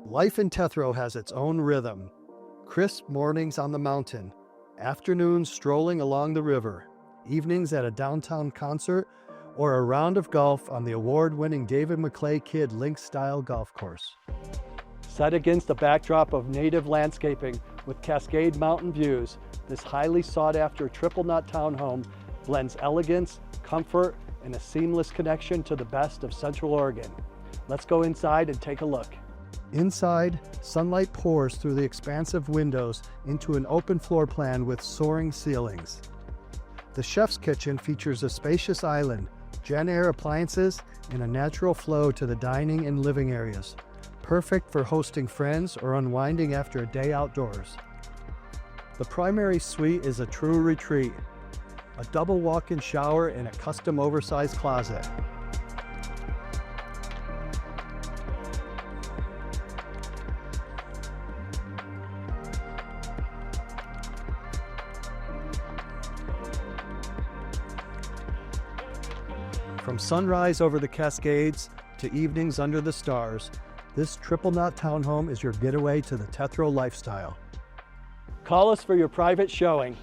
Life in Tetherow has its own rhythm. Crisp mornings on the mountain, afternoons strolling along the river, evenings at a downtown concert, or a round of golf on the award-winning David McClay Kidd Links-style golf course. Set against a backdrop of native landscaping with Cascade Mountain views, this highly sought-after Triple Knot Townhome blends elegance, comfort, and a seamless connection to the best of Central Oregon. Let's go inside and take a look. Inside, sunlight pours through the expansive windows into an open floor plan with soaring ceilings. The chef's kitchen features a spacious island, Gen-Air appliances, and a natural flow to the dining and living areas, perfect for hosting friends or unwinding after a day outdoors. The primary suite is a true retreat, a double walk-in shower and a custom oversized closet. From sunrise over the Cascades to evenings under the stars, this Triple Knot Townhome is your getaway to the Tetherow lifestyle. Call us for your private showing.